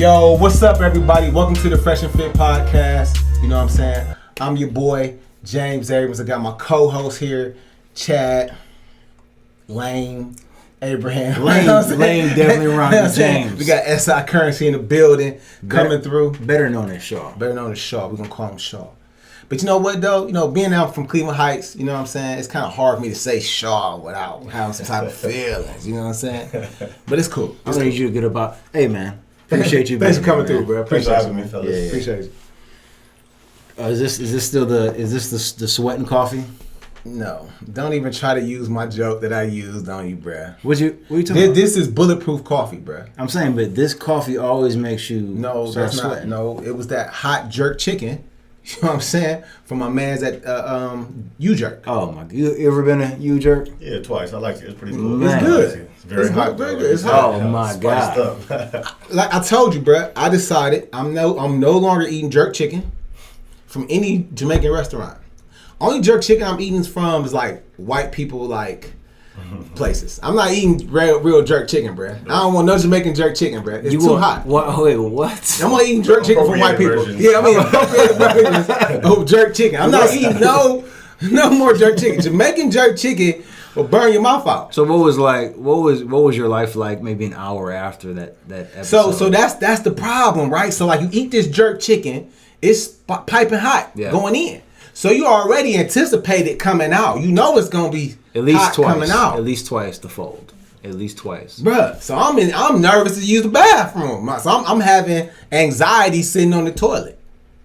Yo, what's up, everybody? Welcome to the Fresh and Fit podcast. You know what I'm saying? I'm your boy, James Abrams. I got my co-host here, Chad, Lane, Abraham. Lane definitely rhymes with James. We got SI Currency in the building coming through. Better known as Shaw. Better known as Shaw. We're going to call him Shaw. But you know what, though? You know, being out from Cleveland Heights, you know what I'm saying? It's kind of hard for me to say Shaw without having some type of feelings. You know what I'm saying? But it's cool. I need you to get about, hey, man. Appreciate you. Thanks for coming here, through, bro. Appreciate having me, fellas. Yeah. Appreciate you. Is this still the sweating coffee? No, don't even try to use my joke that I used on you, bruh. What you talking about? This is bulletproof coffee, bruh. I'm saying, but this coffee always makes you start that's sweating. not. No, it was that hot jerk chicken. You know what I'm saying? From my man's at U-Jerk. Oh my! You ever been a U-Jerk? Yeah, twice. I like it. It's pretty cool. Man. It's good. It's very hot. Very though. good. It's hot. Oh my God! Up. Like I told you, bruh, I decided I'm no longer eating jerk chicken from any Jamaican restaurant. Only jerk chicken I'm eating from is like white people places. I'm not eating real jerk chicken, bruh. I don't want no Jamaican jerk chicken, bruh. It's too hot. Wait, what? I'm not eating jerk chicken from white people. Versions. Yeah, I mean appropriated versions of jerk chicken. I'm not eating no more jerk chicken. Jamaican jerk chicken will burn your mouth out. So what was your life like? Maybe an hour after that episode. So that's the problem, right? So like you eat this jerk chicken, it's piping hot going in. So you already anticipate it coming out. You know it's gonna be at least hot twice. coming out. At least twice the fold. At least twice. Bruh, so I'm nervous to use the bathroom. So I'm having anxiety sitting on the toilet.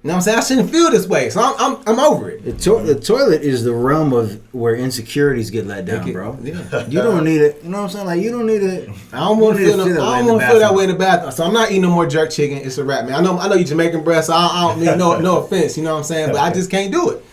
You know what I'm saying? I shouldn't feel this way. So I'm over it. The toilet is the realm of where insecurities get let down, bro. Yeah. You don't need it. You know what I'm saying? Like you don't need it. I don't want to feel that way in the bathroom. So I'm not eating no more jerk chicken. It's a wrap, man. I know you Jamaican breath, so I don't mean no offense. You know what I'm saying? But I just can't do it.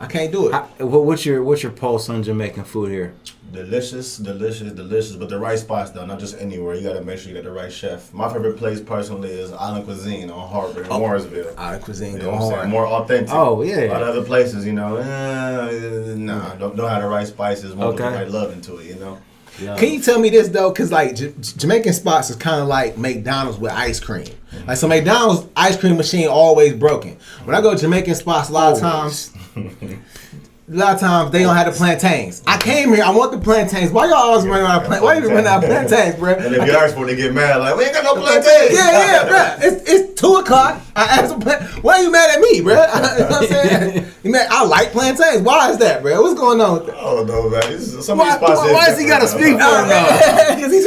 I can't do it. What's your pulse on Jamaican food here? Delicious. But the right spots, though, not just anywhere. You got to make sure you got the right chef. My favorite place, personally, is Island Cuisine on Harvard in Warrensville. Island Cuisine, you know what I'm saying? More authentic. Oh, yeah. A lot of other places, you know, don't have the right spices, won't put the right love into it, you know? Yeah. Can you tell me this though? Cause like Jamaican spots is kind of like McDonald's with ice cream. Like so, McDonald's ice cream machine always broken. When I go to Jamaican spots, a lot of times they don't have the plantains. I came here, I want the plantains. Why y'all always running out of plantains? Why you running out of plantains, bro? And if you ask for it, they get mad. Like, we ain't got no plantains. Yeah, bro. It's 2 o'clock. I asked for why are you mad at me, bro? You know what I'm saying? You mad? I like plantains. Why is that, bro? What's going on with that? I don't know, man. Some of these spots. Why does he got to speak for him though? Because he's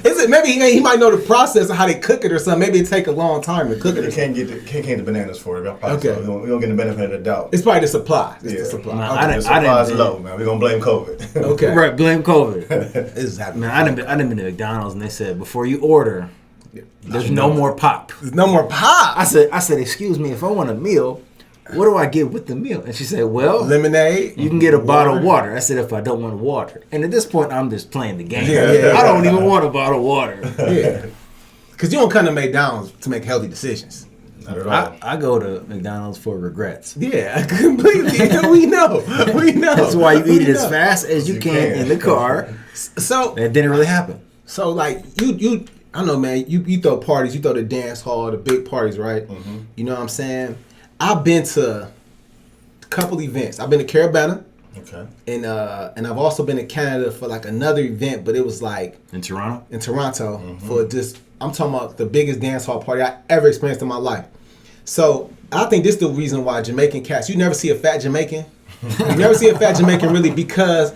Is it maybe he might know the process of how they cook it or something? Maybe it take a long time to cook it. You can't get the bananas for it. Okay. So we don't get the benefit of the doubt. It's probably the supply. It's the supply. Man, The supply's low, man. We're gonna blame COVID. Okay. Right, blame COVID. This is happening. Man, I done been to McDonald's and they said before you order, there's no more pop. There's no more pop. I said, excuse me, if I want a meal, what do I get with the meal? And she said, well, lemonade. You can get a bottle of water. I said, if I don't want water. And at this point, I'm just playing the game. Yeah. I don't even want a bottle of water. Yeah. Because you don't come to McDonald's to make healthy decisions. Not at all. I go to McDonald's for regrets. Yeah, completely. We know. That's why you eat it as fast as you can in the car. So that didn't really happen. So like you I don't know, man, you throw parties, you throw the dance hall, the big parties, right? Mm-hmm. You know what I'm saying? I've been to a couple events. I've been to Carabana. Okay. And I've also been to Canada for like another event, but it was like in Toronto for just, I'm talking about the biggest dance hall party I ever experienced in my life. So I think this is the reason why Jamaican cats, you never see a fat Jamaican. You never see a fat Jamaican really, because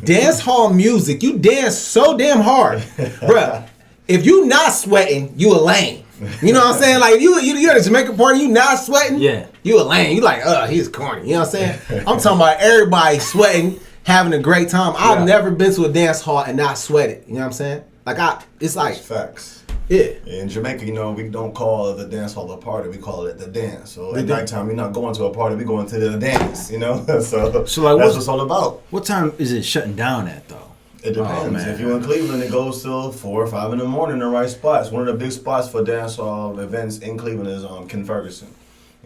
dance hall music, you dance so damn hard. Bruh, if you not sweating, you a lame. You know what I'm saying? Like you're at a Jamaican party, you not sweating, you a lame. You like, he's corny. You know what I'm saying? I'm talking about everybody sweating, having a great time. I've never been to a dance hall and not sweated. You know what I'm saying? Like it's like facts. Yeah. In Jamaica, you know, we don't call the dance hall a party. We call it the dance. So at nighttime, we're not going to a party. We're going to the dance, you know? so like, that's what it's all about. What time is it shutting down at, though? It depends. If you're in Cleveland, it goes till 4 or 5 in the morning, the right spots. One of the big spots for dance hall events in Cleveland is Ken Ferguson.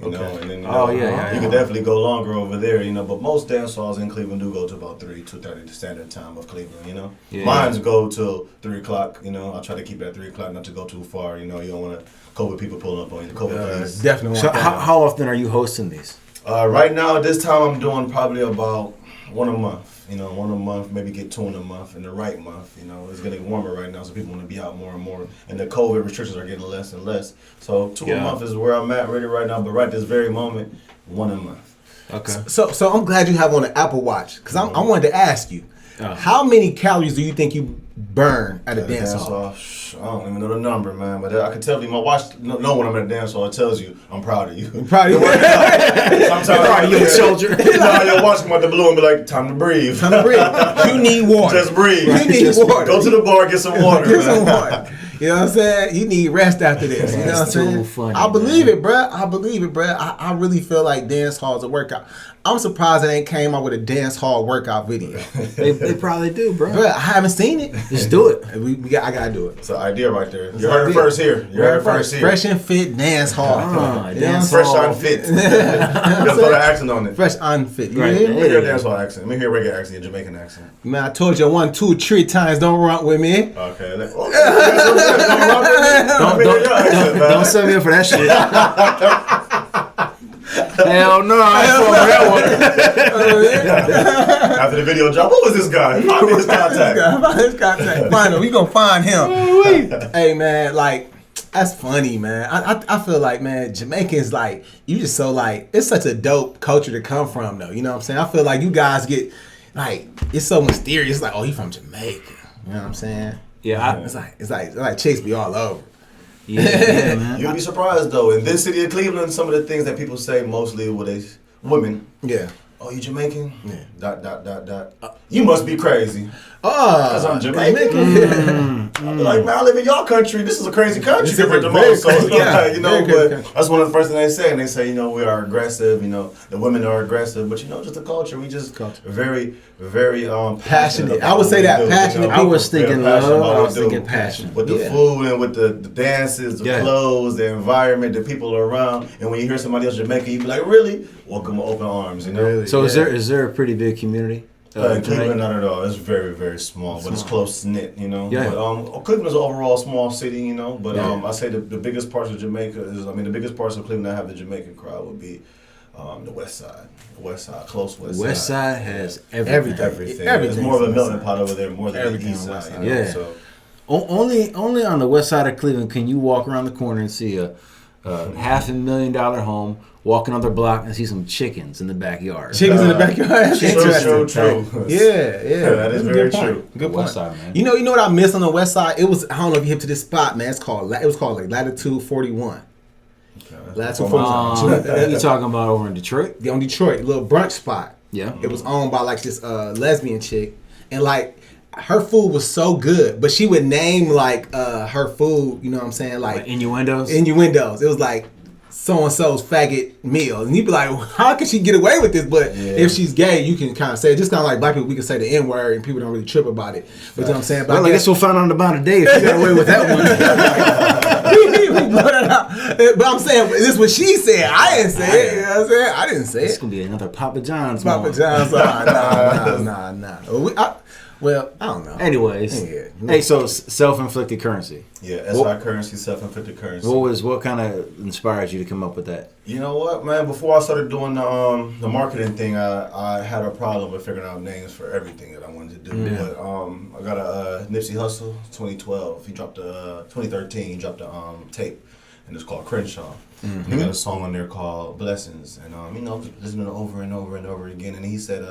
You know, and then you can definitely go longer over there, you know. But most dance halls in Cleveland do go to about 2:30, the standard time of Cleveland, you know. Mine's go till 3 o'clock, you know. I try to keep it at 3 o'clock, not to go too far, you know. You don't want to COVID people pulling up on you. COVID definitely. So how often are you hosting these? Right now, at this time, I'm doing probably about one a month. You know, one a month, maybe get 2 in a month. In the right month, you know, it's getting warmer right now, so people want to be out more and more. And the COVID restrictions are getting less and less. So 2 a month is where I'm at really right now. But right this very moment, 1 a month. Okay. So I'm glad you have on the Apple Watch because I wanted to ask you, how many calories do you think you burn at a dance hall? I don't even know the number, man, but I can tell you, my watch know when I'm at a dance hall. It tells you, I'm proud of you. I'm proud of you. Sometimes proud of you, soldier. Your watch come out the blue and be like, time to breathe. Time to breathe. You need water. Just breathe. You need water. Go to the bar, get some water. Get some water. You know what I'm saying? You need rest after this. You know what I'm saying? Funny, I believe it, bruh. I really feel like dance halls a workout. I'm surprised they ain't came out with a dance hall workout video. They probably do, bro. Bruh, I haven't seen it. Just do it. I gotta do it. It's an idea right there. You heard it first here. You heard it first here. Fresh and fit dance hall. Fresh unfit. Just put an accent on it. Fresh unfit. Right. Let me hear a dance hall accent. Let me hear a regular accent, a Jamaican accent. Man, I told you 1, 2, 3 times don't run with me. Okay. Don't send me up for that shit. Hell no, I ain't for that one. After the video drop, what was this guy? Find his contact. Find him. We gonna find him. Hey man, like that's funny, man. I feel like, man, Jamaicans, like, you just so, like, it's such a dope culture to come from, though. You know what I'm saying? I feel like you guys get, like, it's so mysterious. Like, oh, you from Jamaica. You know what I'm saying? Yeah. It's like chicks be all over. Yeah, man. You'd be surprised though. In this city of Cleveland, some of the things that people say mostly with women. Yeah. Oh, you Jamaican? Yeah. You must be crazy. Because I'm Jamaican. I'm like, man, I live in your country. This is a crazy country compared to most. So, you know, but that's one of the first things they say. And they say, you know, we are aggressive. You know, the women are aggressive. But, you know, just the culture. We just very, very passionate. I would say that. Passionate. I was thinking love. I was thinking passion. With the food and with the dances, the clothes, the environment, the people around. And when you hear somebody else Jamaican, you be like, really? Welcome with open arms, you know? Really? So is there a pretty big community? Cleveland, not at all. It's very, very small, but it's close knit, you know. Yeah. But Cleveland is overall a small city, you know. But I say the biggest parts of Jamaica the biggest parts of Cleveland that have the Jamaican crowd would be the West Side, close West Side. West Side has everything. It's more of a melting pot over there, more than the East Side. You know? Yeah. So. Only on the West Side of Cleveland can you walk around the corner and see a $500,000 home. Walk another block and see some chickens in the backyard. Chickens in the backyard. That's true. Yeah. That is very true. Good point. West Side, man. You know what I miss on the West Side? It was, I don't know if you hip to this spot, man. It was called like Latitude 41. Latitude 41. You talking about over in Detroit? On Detroit, a little brunch spot. Yeah. It was owned by like this lesbian chick, and like her food was so good, but she would name like her food. You know what I'm saying? Like innuendos. It was like so-and-so's faggot meal. And you'd be like, well, how can she get away with this? But if she's gay, you can kind of say it. Just kind of like black people, we can say the N-word and people don't really trip about it. But you know what I'm saying? But I guess we'll find out about a day if you got away with that one. But I'm saying, this is what she said. I didn't say it. You know what I'm saying? I didn't say it. It's going to be another Papa John's Papa John's. Nah. Well, I don't know. Anyways, hey, so Self-Inflicted Currency. Yeah, SI Currency, Self-Inflicted Currency. What kind of inspired you to come up with that? You know what, man? Before I started doing the marketing thing, I had a problem with figuring out names for everything that I wanted to do. Yeah. But I got a Nipsey Hussle, 2012. He dropped 2013. He dropped a tape, and it's called Crishaw. Mm-hmm. He got a song on there called Blessings, and you know, listening to it over and over and over again. And he said,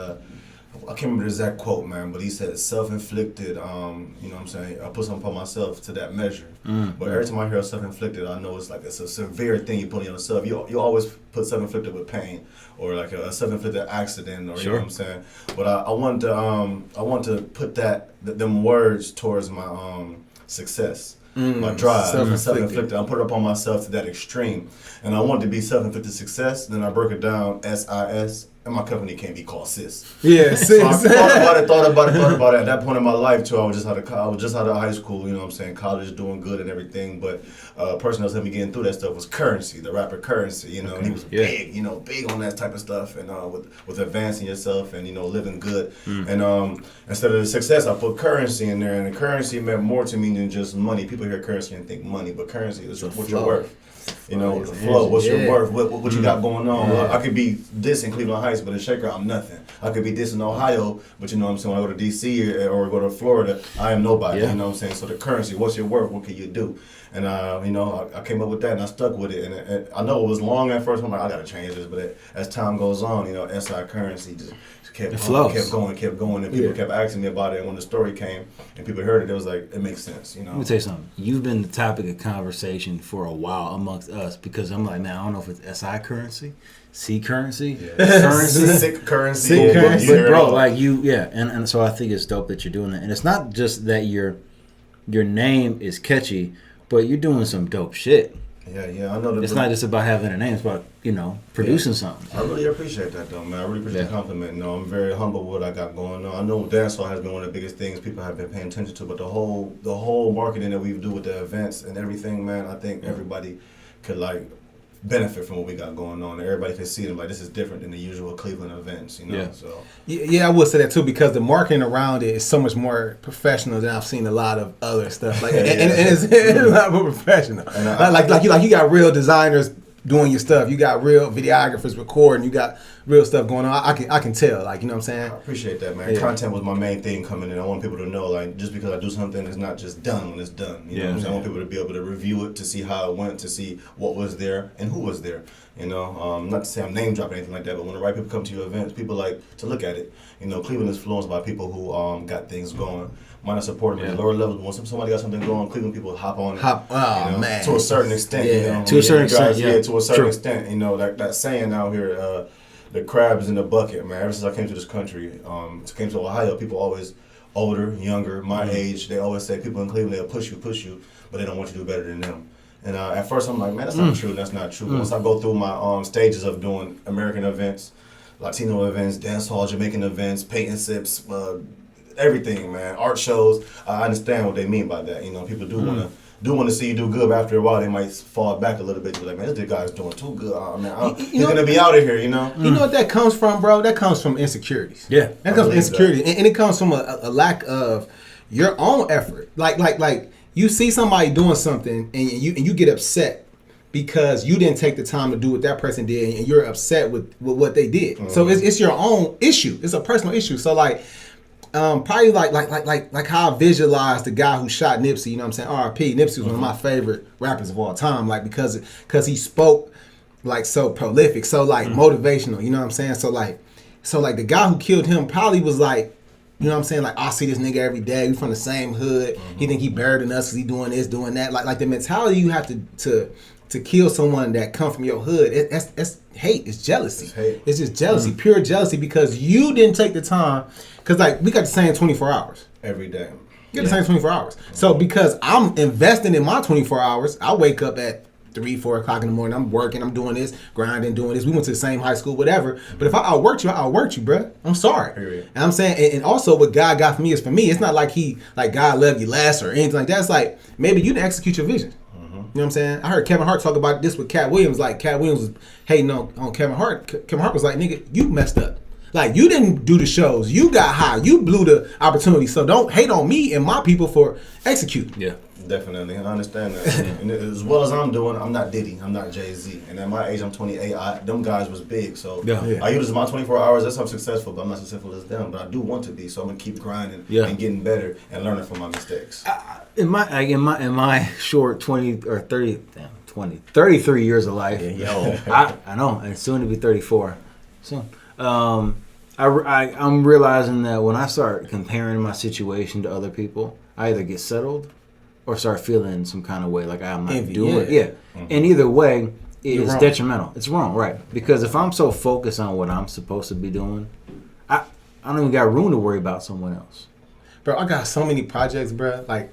I can't remember the exact quote, man, but he said self-inflicted, you know what I'm saying, I put something upon myself to that measure. But every time I hear self-inflicted, I know it's like it's a severe thing you put on yourself. You always put self-inflicted with pain or like a self-inflicted accident or you know what I'm saying. But I want to put them words towards my success. My drive, self-inflicted. I put it upon myself to that extreme. And I want to be self-inflicted success. Then I broke it down, SIS, and my company can't be called Sis. Yeah, So I thought about it. At that point in my life too, I was just out of high school. You know what I'm saying? College, doing good and everything. But person that was helping me getting through that stuff was Currency, the rapper Currency. You know, and he was big. You know, big on that type of stuff, and with advancing yourself and living good. And instead of the success, I put Currency in there, and the Currency meant more to me than just money. People hear Currency and think money, but Currency is what you're worth. You know, the flow, what's your worth, what you got going on. I could be this in Cleveland Heights, but in Shaker, I'm nothing. I could be this in Ohio, but you know what I'm saying, when I go to DC or go to Florida, I am nobody, you know what I'm saying? So the Currency, what's your worth, what can you do? And, I came up with that and I stuck with it. And I know it was long at first, I'm like, I got to change this, but as time goes on, SI Currency just kept going, and people kept asking me about it. And when the story came and people heard it, it was like, it makes sense, Let me tell you something. You've been the topic of conversation for a while amongst us because I'm like, man, I don't know if it's SI currency, C currency, currency, sick currency, but bro, like and so I think it's dope that you're doing that. And it's not just that your name is catchy, but you're doing some dope shit. Yeah, I know that. It's not just about having a name; it's about producing something. I really appreciate that, though, man. I really appreciate the compliment. I'm very humble with what I got going on. I know dancehall has been one of the biggest things people have been paying attention to, but the whole marketing that we do with the events and everything, man, I think everybody could benefit from what we got going on. Everybody can see them this is different than the usual Cleveland events, So I would say that too, because the marketing around it is so much more professional than I've seen a lot of other stuff. And it's a lot more professional. And you got real designers doing your stuff. You got real videographers recording. You got real stuff going on. I can tell. You know what I'm saying? I appreciate that, man. Content was my main thing coming in. I want people to know, just because I do something, it's not just done when it's done. You know what I'm saying? I want people to be able to review it, to see how it went, to see what was there and who was there. Not to say I'm name dropping anything like that, but when the right people come to your events, people like to look at it. Cleveland is influenced by people who got things going. Might not support them at the lower levels. When somebody got something going, Cleveland people hop on it. Man. To a certain extent. To a certain extent, to a certain extent. That saying out here, the crab is in the bucket, man. Ever since I came to this country, came to Ohio, people always older, younger, my age, they always say people in Cleveland, they'll push you, but they don't want you to do better than them. And at first I'm like, man, that's not true. That's not true. Once I go through my stages of doing American events, Latino events, dancehall, Jamaican events, paint and sips, everything, man, art shows, I understand what they mean by that. People do want to see you do good, but after a while they might fall back a little bit. Be like, man, this guy's doing too good. He's gonna be out of here, You know what that comes from, bro? That comes from insecurities. Yeah, that comes from insecurity, and it comes from a lack of your own effort. Like you see somebody doing something, and you get upset because you didn't take the time to do what that person did, and you're upset with what they did. Mm-hmm. So it's your own issue. It's a personal issue. So probably like how I visualized the guy who shot Nipsey, you know what I'm saying? R.I.P. Nipsey was one of my favorite rappers of all time, because he spoke so prolific, so motivational, you know what I'm saying? So the guy who killed him probably was you know what I'm saying? I see this nigga every day. We from the same hood. Mm-hmm. He think he better than us because he doing this, doing that. Like the mentality you have to kill someone that come from your hood. That's hate. It's jealousy. It's just jealousy, pure jealousy, because you didn't take the time. Because we got the same 24 hours every day. You got the same 24 hours. Mm-hmm. So because I'm investing in my 24 hours, I wake up at 3, 4 o'clock in the morning. I'm working. I'm doing this, grinding, doing this. We went to the same high school, whatever. But if I outworked you, bro. I'm sorry. Period. And I'm saying, and also what God got for me is for me. It's not like God loved you less or anything like that. It's maybe you didn't execute your vision. You know what I'm saying? I heard Kevin Hart talk about this with Cat Williams. Cat Williams was hating on Kevin Hart. Kevin Hart was like, nigga, you messed up. You didn't do the shows. You got high. You blew the opportunity. So don't hate on me and my people for executing. Yeah, definitely. I understand that. And as well as I'm doing, I'm not Diddy. I'm not Jay-Z. And at my age, I'm 28. Them guys was big. So I use my 24 hours. That's how I'm successful, but I'm not successful as them. But I do want to be. So I'm going to keep grinding and getting better and learning from my mistakes. In my short 20 or 30, 33 years of life, I know, and soon to be 34. Soon. I'm realizing that when I start comparing my situation to other people, I either get settled or start feeling some kind of way I'm not doing it. Yeah. Mm-hmm. And either way, it's detrimental. It's wrong, right? Because if I'm so focused on what I'm supposed to be doing, I don't even got room to worry about someone else. Bro, I got so many projects, bro. Right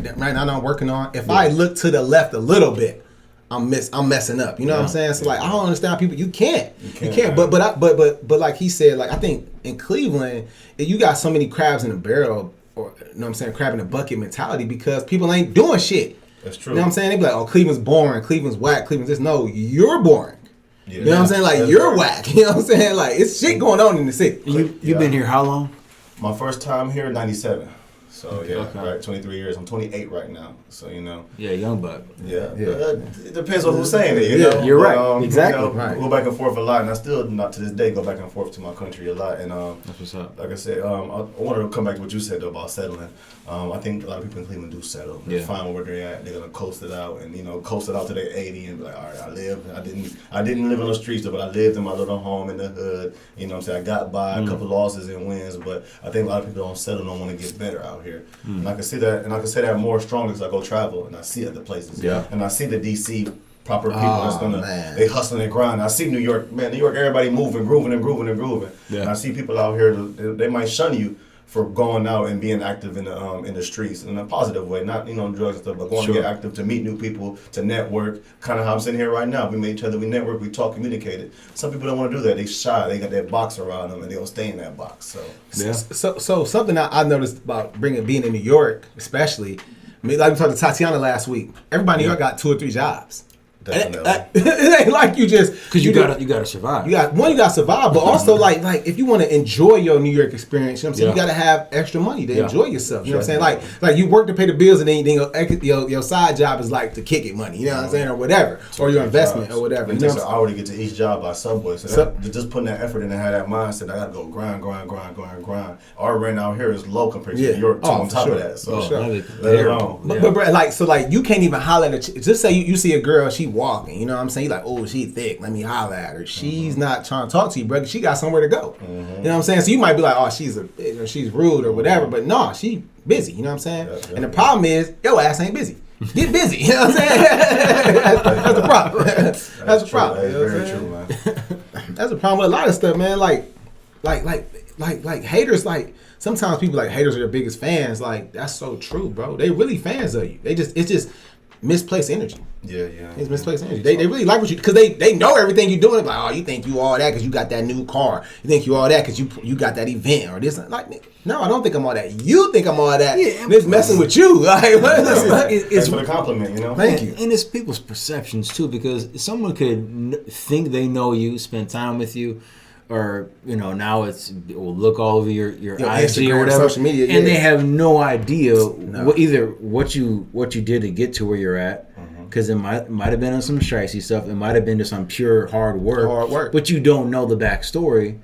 now I'm working on. If I look to the left a little bit, I'm messing up. You know what I'm saying? So like I don't understand people. You can't. Yeah. But like he said, like I think in Cleveland, you got so many crabs in a barrel, or you know what I'm saying, crab in a bucket mentality because people ain't doing shit. That's true. You know what I'm saying? They be like, oh, Cleveland's boring, Cleveland's whack, Cleveland's this. No, you're boring. Yeah. You know what I'm saying? Like you're whack. You know what I'm saying? Like it's shit going on in the city. You've been here how long? My first time here, 97. So right, 23 years. I'm 28 right now. So Yeah, young buck. Yeah. It depends on who's saying it. You know, you're right. Exactly. Right. Go back and forth a lot, and I still not to this day go back and forth to my country a lot. And that's what's up. like I said, I want to come back to what you said though about settling. I think a lot of people in Cleveland do settle. They find where they're at. They're gonna coast it out, and coast it out to their 80, and be like, all right, I didn't live on the streets, but I lived in my little home in the hood. You know what I'm saying? I got by a couple losses and wins, but I think a lot of people don't settle, don't want to get better out here. And I can see that, and I can say that more strongly because I go travel and I see other places. Yeah. And I see the DC proper people they hustling and grind. I see New York, everybody moving, grooving. Yeah. And I see people out here, they might shun you for going out and being active in the streets in a positive way, not drugs and stuff, but going to get active, to meet new people, to network. Kind of how I'm sitting here right now. We meet each other, we network, we talk, communicated. Some people don't want to do that. They shy. They got that box around them, and they don't stay in that box. So something I noticed about being in New York, especially, like we talked to Tatiana last week. Everybody in New York got 2 or 3 jobs. Definitely. It ain't like you just because you gotta survive. You gotta survive, but also like if you want to enjoy your New York experience, you know what I'm saying, you gotta have extra money to enjoy yourself. You know what I'm saying? Like you work to pay the bills, and then your side job is like to kick it money. You know what I'm saying, or whatever, or your investment or whatever. It takes an hour to get to each job by subway. So just putting that effort in and have that mindset, I gotta go grind. Our rent out here is low compared to New York. On top of that, so let it alone. But you can't even holler at just say you see a girl, she walking, you know what I'm saying? You're like, oh, she thick, let me holler at her. She's not trying to talk to you, brother. She got somewhere to go. You know what I'm saying? So you might be like, oh, she's a bitch or she's rude or whatever, but no, she busy, you know what I'm saying? And the problem is, your ass ain't busy. Get busy, you know what I'm saying? That's the problem. That's the problem. That's very true, man. That's the problem with a lot of stuff, man. Like haters, like sometimes people like haters are your biggest fans. Like that's so true, bro. They really fans of you. It's just misplaced energy. Yeah. It's misplaced energy. They really like what you, because they know everything you're doing. Like, oh, you think you all that because you got that new car. You think you all that because you got that event or this. Like, no, I don't think I'm all that. You think I'm all that. Yeah, it's messing with you. Like, it's for the compliment, Thank you. And it's people's perceptions too, because someone could think they know you, spend time with you, or now it will look all over your IG Instagram, or whatever, social media, and they have no idea what you did to get to where you're at. Because it might have been on some shicey stuff. It might have been just some pure hard work. But you don't know the backstory,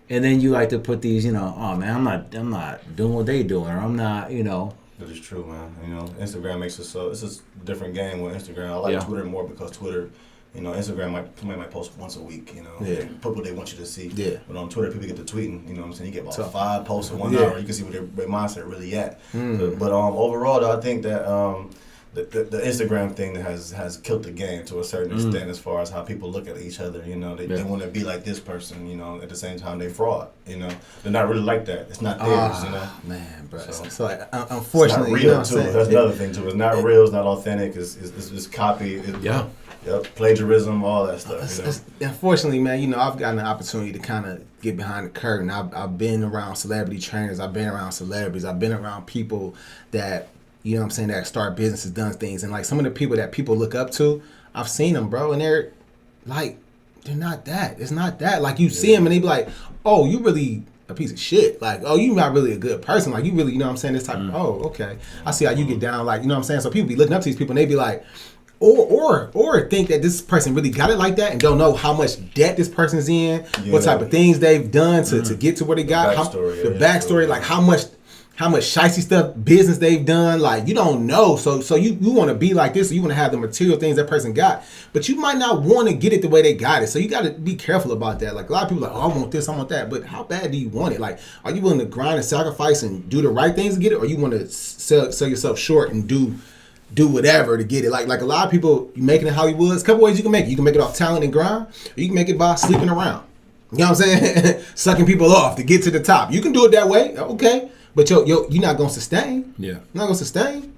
and then you like to put these, oh man, I'm not doing what they doing, or I'm not, That is true, man. Instagram makes it so it's just a different game with Instagram. I like Twitter more because Twitter, Instagram somebody might post once a week, put what they want you to see. Yeah. But on Twitter, people get to tweeting, you know what I'm saying? You get about 5 posts in 1 hour. You can see where their mindset really at. But overall, though, I think that the Instagram thing has killed the game to a certain extent as far as how people look at each other. They want to be like this person. At the same time they fraud. They're not really like that. It's not theirs. Man, bro. So unfortunately, it's not real too. That's another thing too. It's not real. It's not authentic. It's copy. Plagiarism, all that stuff. Unfortunately, man, I've gotten an opportunity to kind of get behind the curtain. I've been around celebrity trainers. I've been around celebrities. I've been around people that, you know what I'm saying, that start businesses, done things. And like some of the people that people look up to, I've seen them, bro. And they're like, they're not that. It's not that. Like you see them and they be like, oh, you really a piece of shit. Like, oh, you not really a good person. Like you really, you know what I'm saying, this type of, oh, okay. I see how you get down. Like, you know what I'm saying? So people be looking up to these people and they be like, or think that this person really got it like that and don't know how much debt this person's in, what type of things they've done to get to where they got. The backstory, like how much shicey stuff, business they've done, like you don't know. So you want to be like this, so you want to have the material things that person got, but you might not want to get it the way they got it. So you got to be careful about that. Like a lot of people are like, oh, I want this, I want that, but how bad do you want it? Like, are you willing to grind and sacrifice and do the right things to get it, or you want to sell yourself short and do whatever to get it? Like a lot of people, you making it Hollywood. There's a couple ways you can make it. You can make it off talent and grind, or you can make it by sleeping around. You know what I'm saying? Sucking people off to get to the top. You can do it that way, okay. But you're not gonna sustain. Yeah. You're not gonna sustain.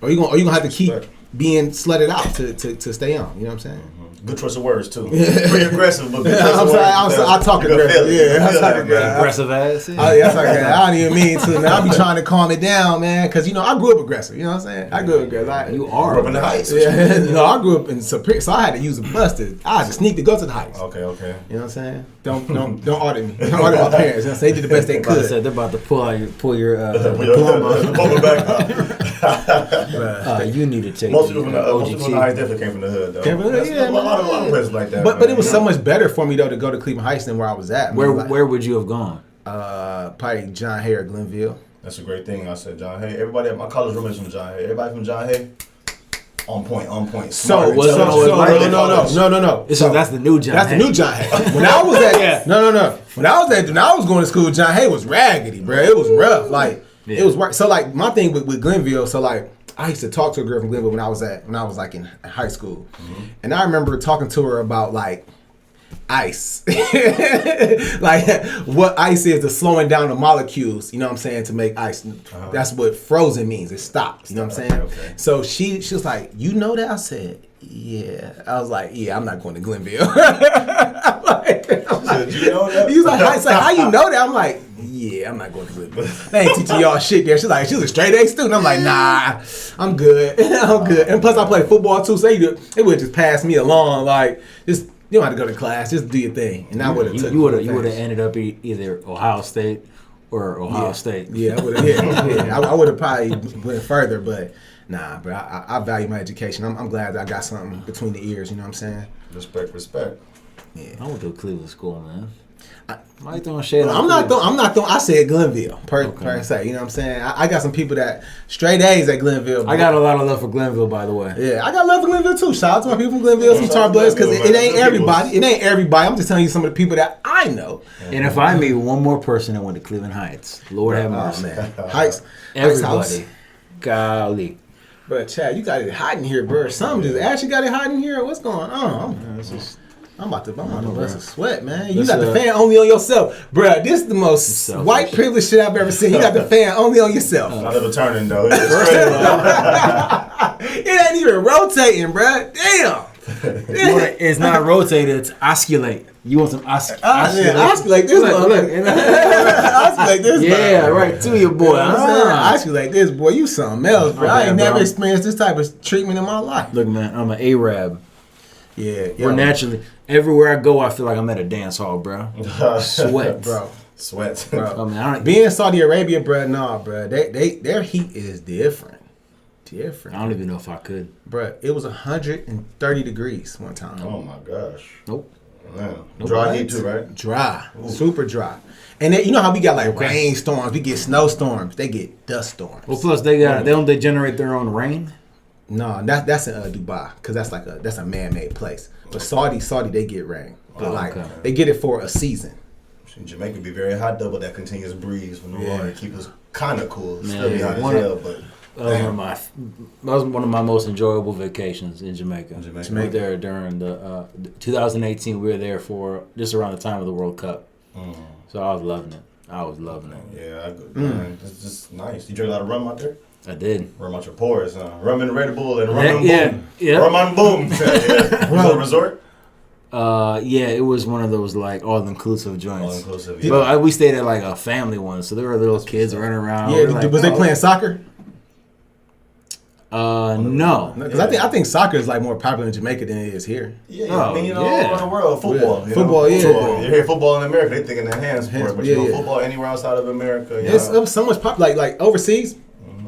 Or you gonna have to keep being slutted out to stay on. You know what I'm saying? Good choice of words too. Pretty aggressive, but good choice of words. I talk aggressive. Yeah, I talk aggressive. Aggressive ass. Yeah, I talk aggressive. I don't even mean to. Man, I be trying to calm it down, man, because I grew up aggressive. You know what I'm saying? I grew up aggressive. You are up in the Heights. Yeah, no, I grew up in Superior, so I had to use a bus I had to sneak to go to the Heights. Okay. You know what I'm saying? Don't audit me. Don't audit my parents. You know what I'm saying? They did the best they could. They're about to pull your diploma back. You need to take most people in the Heights definitely came from the hood, though. A lot of places like that. But it was so much better for me though to go to Cleveland Heights than where I was at. Where would you have gone? Probably John Hay or Glenville. That's a great thing. I said John Hay. Everybody at my college roommates from John Hay. Everybody from John Hay. On point. No. So that's the new John. That's the new John Hay. When I was at When I was going to school, John Hay was raggedy, bro. It was rough. Like it was work. So like my thing with Glenville. So like I used to talk to a girl from Glenville when I was like in high school, and I remember talking to her about like ice, like what ice is, the slowing down the molecules. You know what I'm saying, to make ice. That's what frozen means. It stops. You know what I'm saying? Okay. So she was like, you know that? I said, yeah. I was like, yeah, I'm not going to Glenville. You know that? He was like, how you know that? I'm like, yeah, I'm not going to Glenville. They ain't teaching y'all shit there. She's a straight A student. I'm like, nah, I'm good. I'm good. And plus I play football too, so they would just pass me along, like, just, you don't have to go to class, just do your thing. And I would have you would have ended up either Ohio State or Ohio State. Yeah, I would have. Yeah. I would have probably went further, but nah, bro. I value my education. I'm glad that I got something between the ears. You know what I'm saying? Respect. Yeah. I went to a Cleveland school, man. Why you throwing shade? I'm not throwing. I said Glenville per se. You know what I'm saying? I got some people that straight A's at Glenville. I got a lot of love for Glenville, by the way. Yeah, I got love for Glenville too. Shout out to my people from Glenville, some Tar Bloods, because it ain't everybody. It ain't everybody. I'm just telling you some of the people that I know. And if I meet one more person that went to Cleveland Heights, Lord have mercy. Man. Heights, everybody, golly. But Chad, you got it hot in here, bro. Something just actually got it hot in here. What's going on? I'm about to bust a sweat, man. You got the fan only on yourself. Bruh, this is the most white privilege shit I've ever seen. You got the fan only on yourself. Not ever turning, though. It ain't even rotating, bruh. Damn. It's not rotated, it's osculate. You want some osculate? Osculate this one. Look. Osculate this one. Yeah, right to your boy. Osculate this, boy. You something else, bro. I ain't never experienced this type of treatment in my life. Look, man, I'm an Arab. Yeah. We're naturally, everywhere I go, I feel like I'm at a dance hall, bro. Sweat. Bro. Sweat. Bro. I mean, being in Saudi Arabia, bro, nah, bro. Their heat is different. I don't even know if I could. Bro, it was 130 degrees one time. Oh, my gosh. Nope. Man. Dry heat, too, right? Dry. Ooh. Super dry. And then, you know how we got like rainstorms, we get snowstorms, they get dust storms. Well, plus they generate their own rain. No, that's in Dubai, because that's a man-made place. But Saudi, they get rain, but they get it for a season. Jamaica be very hot though, but that continuous breeze from the water keep us kind of cool. Man, still be hot as hell, but that was one of my most enjoyable vacations in Jamaica. We were there during the 2018. We were there for just around the time of the World Cup, so I was loving it. Yeah, man, it's just nice. You drink a lot of rum out there? I did. Rum out your pores, rum and Red Bull and rum and boom. Yeah. Rum and boom. Was it a resort? Yeah, it was one of those like all-inclusive joints. All-inclusive. But we stayed at like a family one, so there were little kids running around. Yeah, was they playing soccer? No. Because I think soccer is like more popular in Jamaica than it is here. Yeah, all over the world, football. Football. You hear football in America, they think in the hand sport, but football anywhere outside of America. It's so much popular, like overseas,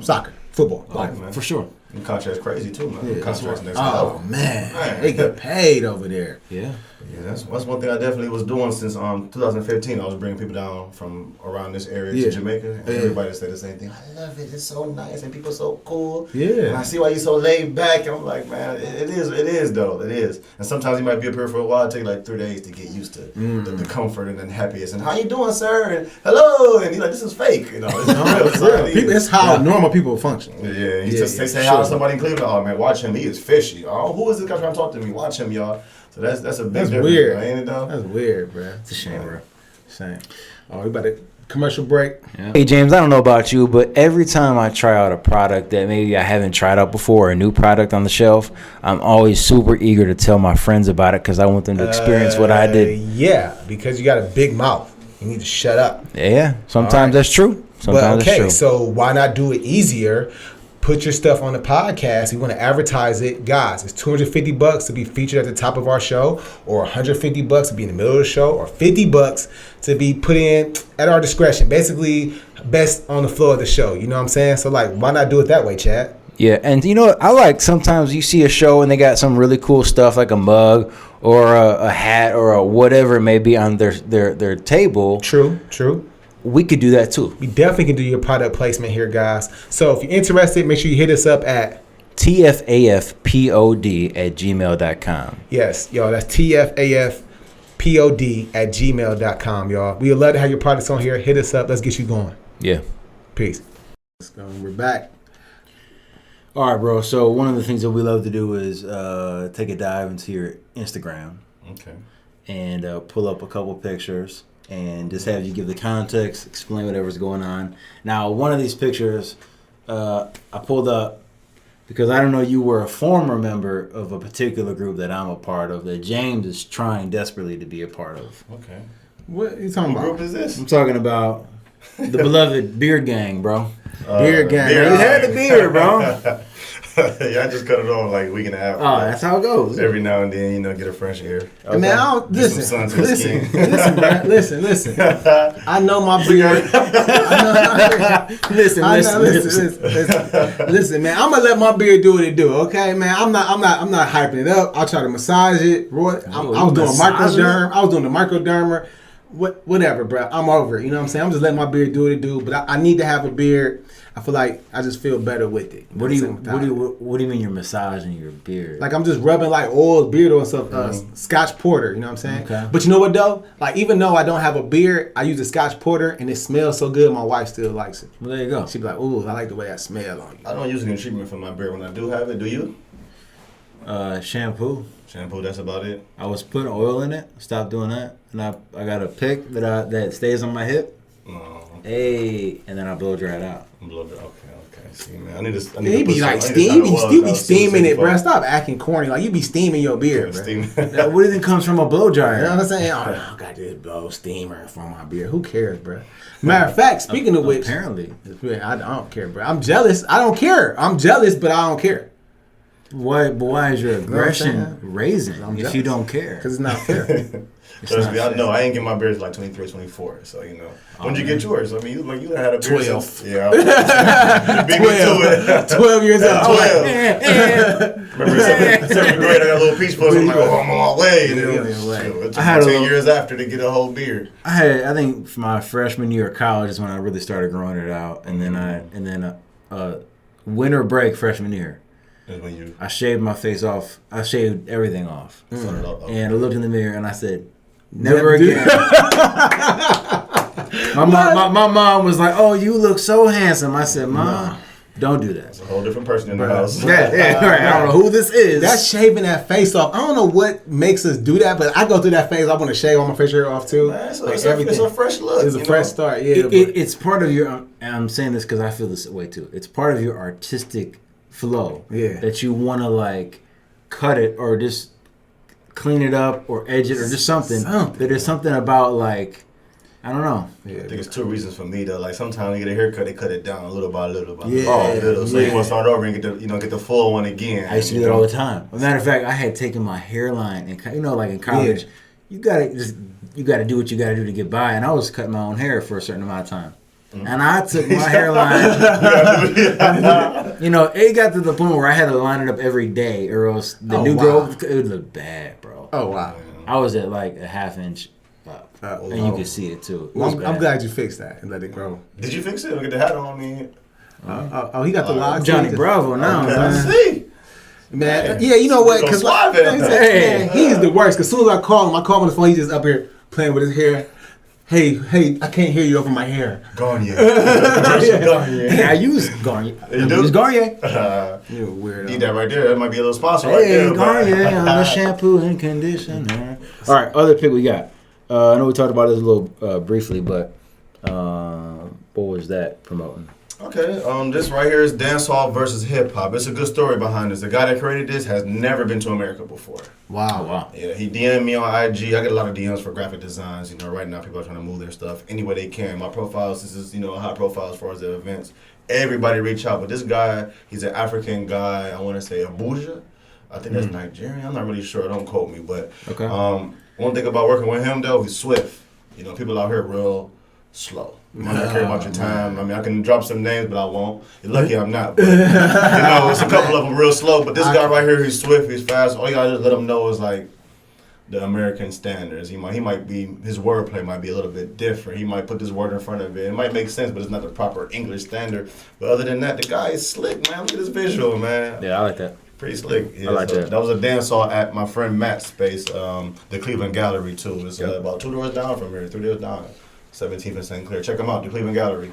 soccer, football. For sure. The contract's crazy too, man. Yeah, contract's next level. Man, they get paid over there. Yeah. Yeah, that's one thing I definitely was doing since 2015. I was bringing people down from around this area to Jamaica, and everybody said the same thing. I love it. It's so nice, and people so cool. Yeah. And I see why you're so laid back. And I'm like, man, it is though. It is. And sometimes you might be up here for a while. It take like 3 days to get used to the comfort and the happiness. And how you doing, sir? And hello. And you're like, this is fake. You know, it's real. It's how normal people function. Yeah. They say hi to somebody in Cleveland. Oh man, watch him. He is fishy. Oh, who is this guy trying to talk to me? Watch him, y'all. So that's a big difference, weird. Ain't it though? That's weird, bro. It's a shame, bro. Shame. Oh, we about to Commercial break. Yeah. Hey James, I don't know about you, but every time I try out a product that maybe I haven't tried out before, or a new product on the shelf, I'm always super eager to tell my friends about it because I want them to experience what I did. Yeah, because you got a big mouth. You need to shut up. Yeah, sometimes that's true. Sometimes that's true. Okay, so why not do it easier? Put your stuff on the podcast. You want to advertise it, guys. It's $250 to be featured at the top of our show, or $150 to be in the middle of the show, or $50 to be put in at our discretion. Basically, best on the floor of the show. You know what I'm saying? So, like, why not do it that way, Chad? Yeah, and you know, I like sometimes you see a show and they got some really cool stuff like a mug or a hat or a whatever it may be on their table. True. We could do that too. We definitely can do your product placement here, guys. So if you're interested, make sure you hit us up at tfafpod@gmail.com. Yes, y'all, that's tfafpod@gmail.com, y'all. We would love to have your products on here. Hit us up. Let's get you going. Yeah. Peace. Let's go. We're back. All right, bro. So one of the things that we love to do is take a dive into your Instagram. Okay. And pull up a couple pictures. And just have you give the context, explain whatever's going on. Now, one of these pictures I pulled up because I don't know you were a former member of a particular group that I'm a part of that James is trying desperately to be a part of. Okay. What are you talking about? What group is this? I'm talking about the beloved Beard Gang, bro. Beard Gang. You had the beard, bro. Yeah, I just cut it off like a week and a half. Oh, that's how it goes. Every now and then, get a fresh air. Okay. Man, I don't listen, man. Listen. I know my beard. Listen, man. I'm gonna let my beard do what it do. Okay, man. I'm not hyping it up. I'll try to massage it. I was doing microderm. I was doing the microdermer. Whatever, bro. I'm over it. You know what I'm saying? I'm just letting my beard do what it do. But I need to have a beard. I feel like I just feel better with it. What do you mean you're massaging your beard? Like I'm just rubbing like oil, beard oil, stuff, Scotch Porter. You know what I'm saying? Okay. But you know what though? Like even though I don't have a beard, I use a Scotch Porter and it smells so good. My wife still likes it. Well, there you go. She be like, "Ooh, I like the way that smell on you." I don't use any treatment for my beard when I do have it. Do you? Shampoo. Shampoo. That's about it. I was putting oil in it. Stopped doing that, and I got a pick that stays on my hip. Oh. Hey, and then I blow dry it out. Okay. See, man, I need to. You be like steaming it, bro. Stop acting corny. Like you be steaming your beard, bro. What do you think comes from a blow dryer? You know what I'm saying? Oh, I got this blow steamer from my beard. Who cares, bro? Matter of fact, speaking of which, apparently, I don't care, bro. I'm jealous. I don't care. I'm jealous, but I don't care. Why is your aggression raising if you don't care? Because it's not fair. Trust me, I know. I ain't get my beard like 23, 24. So, when did you get yours? I mean, you had a beard 12. since... Yeah. 12 years old. 12. Remember, seventh grade, I got a little peach fuzz. I'm like, I'm on my way. It took me 10 years after to get a whole beard. I think for my freshman year of college is when I really started growing it out. And then winter break freshman year. I shaved my face off. I shaved everything off. And I looked in the mirror and I said, never again. my mom was like, "Oh, you look so handsome." I said, "Mom, don't do that." It's a whole different person in the house. Yeah, right. I don't know who this is. That's shaving that face off. I don't know what makes us do that, but I go through that phase. I want to shave all my facial hair off too. Man, it's a fresh look. It's a fresh start. Yeah, it's part of your. I'm saying this because I feel this way too. It's part of your artistic flow. Yeah. That you want to like cut it or just clean it up or edge it or just something. That there's something about like. I don't know. Yeah, I think it's two reasons for me though. Like sometimes you get a haircut, they cut it down little by little by little. So you want to start over and get the full one again. I used to do that all the time. As a matter of fact, I had taken my hairline and like in college, you gotta do what you gotta do to get by. And I was cutting my own hair for a certain amount of time. Mm-hmm. And I took my hairline. It got to the point where I had to line it up every day, or else the new growth it would look bad, bro. Oh wow! I was at like a half inch. And you could see it too. I'm glad you fixed that and let it grow. Did you fix it? Look at the hat on me. He got the locks. Johnny Bravo now. I see. Man, yeah, you know what? Because he's the worst. Because as soon as I call him on his phone. He's just up here playing with his hair. Hey, I can't hear you over my hair. Garnier. I use Garnier. You do? Use Garnier. You're a weirdo. Need that right there. That might be a little sponsor right there. Garnier on the shampoo and conditioner. All right, other pick we got. I know we talked about this a little briefly, but What was that promoting? Okay, this right here is dancehall versus hip hop. It's a good story behind this. The guy that created this has never been to America before. Wow. Yeah, he DM'd me on IG. I get a lot of DMs for graphic designs. You know, right now people are trying to move their stuff any way they can. My profiles, this is, a high profile as far as the events. Everybody reach out, but this guy, he's an African guy. I want to say Abuja. I think that's Nigerian. I'm not really sure. Don't quote me, but okay. One thing about working with him though, he's swift. People out here real slow. You might not care about your time. I mean, I can drop some names, but I won't. You're lucky I'm not. But, it's a couple of them real slow. But this guy right here, he's swift, he's fast. All you gotta just let him know is like the American standards. He might be, his wordplay might be a little bit different. He might put this word in front of it. It might make sense, but it's not the proper English standard. But other than that, the guy is slick, man. Look at this visual, man. Yeah, I like that. Pretty slick. Yeah, I like that. That was a dance hall at my friend Matt's space, the Cleveland Gallery too. It's about 2 doors down from here, 3 doors down. 17th and St. Clair. Check them out, the Cleveland Gallery.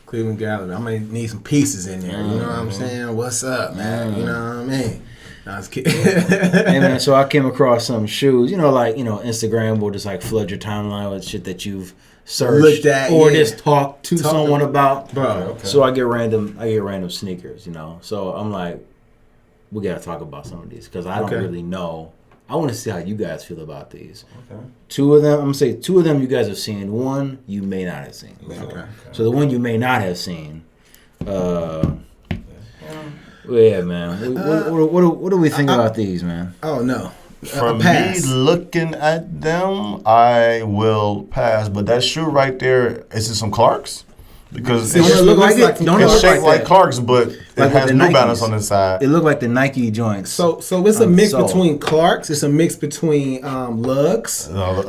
Cleveland Gallery. I'm gonna need some pieces in there. You know what I'm saying? What's up, man? You know what I mean? I was kidding. Hey man, so I came across some shoes. Instagram will just like flood your timeline with shit that you've searched Looked at, or just talked to someone about. Bro. Okay. So I get random sneakers. So I'm like, we gotta talk about some of these because I don't really know. I want to see how you guys feel about these. Okay. Two of them you guys have seen. One you may not have seen. Okay. So the one you may not have seen, yeah, man. What do we think about these, man? Oh no. From me looking at them, I will pass. But that shoe right there, is it some Clarks? Because it's shaped like Clarks, but it has New Balance on the side. It looked like the Nike joints. So it's a mix between Clarks. It's a mix between lugs. Some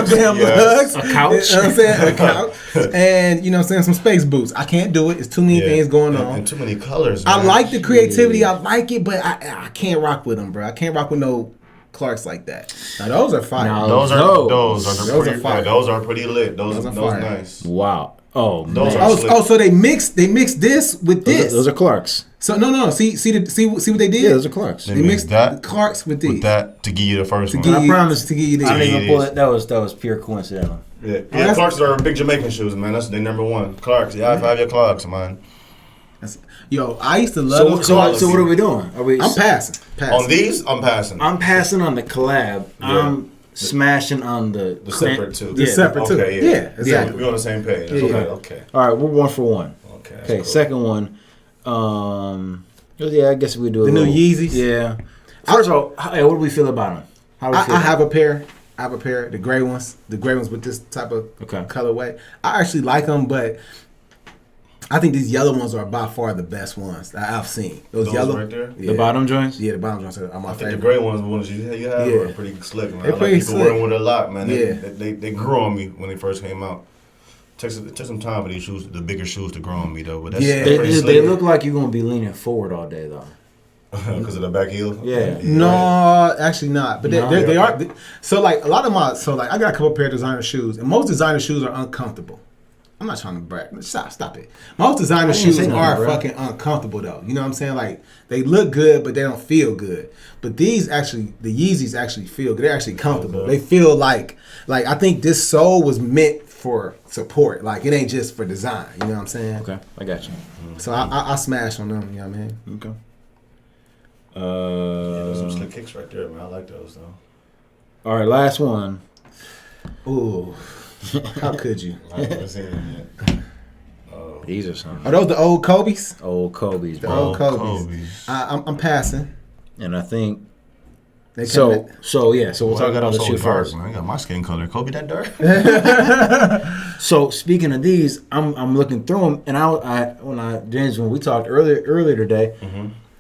damn lugs. A couch. You know what I'm saying? A couch. And some space boots. I can't do it. It's too many things going on. And too many colors, man. I like the creativity. I like it, but I can't rock with them, bro. I can't rock with no Clarks like that. Now those are fire. No, those are fire. Those are pretty lit. Those are nice. Wow. Oh, man. So they mixed this with this. Those are Clarks. So no. See what they did? Yeah, those are Clarks. They mixed the Clarks with these. With that to give you the first one. I promise to give you these. I didn't even pull it. That was pure coincidental. Yeah, Clarks are big Jamaican shoes, man. That's their number one. Clarks. Yeah, I have your Clarks, man. I used to love those. So what are we doing? I'm passing. On these, I'm passing. I'm passing on the collab. Yeah. I'm smashing on the separate two. The separate two. Okay, yeah, exactly. We're on the same page. Yeah. Okay. All right, we're 1 for 1. Okay. Cool. Second one. I guess we do the new Yeezys. Yeah. First of all, what do we feel about them? How do we feel? I have a pair. The gray ones. The gray ones with this type of colorway. I actually like them, but I think these yellow ones are by far the best ones that I've seen. Those yellow right there? Yeah. The bottom joints? Yeah, the bottom joints are my favorite. The gray ones, the ones you have are pretty slick, man. They're pretty slick. People wearing with a lot, man. Yeah. They grew on me when they first came out. It took some time for these shoes, the bigger shoes, to grow on me, though. But that's pretty slick. They look like you're going to be leaning forward all day, though. Because of the back heel? Yeah. No, actually not. But they are. So, like, a lot of my... So, like, I got a couple pair of designer shoes. And most designer shoes are uncomfortable. I'm not trying to brag. Stop it. Most designer shoes are fucking uncomfortable, though. You know what I'm saying? Like, they look good, but they don't feel good. But these actually, the Yeezys actually feel good. They're actually comfortable. They feel like I think this sole was meant for support. Like, it ain't just for design. You know what I'm saying? Okay, I got you. So I smash on them. You know what I mean? Okay. There's some slick kicks right there, man. I like those, though. All right, last one. Ooh. How could you? I haven't seen them yet. These are some. Are those the old Kobe's? Old Kobe's. The old Kobe's. I'm passing. And I think. So we'll talk about the shoe first. Man. I got my skin color. Kobe that dark? So speaking of these, I'm looking through them, and when we talked earlier today,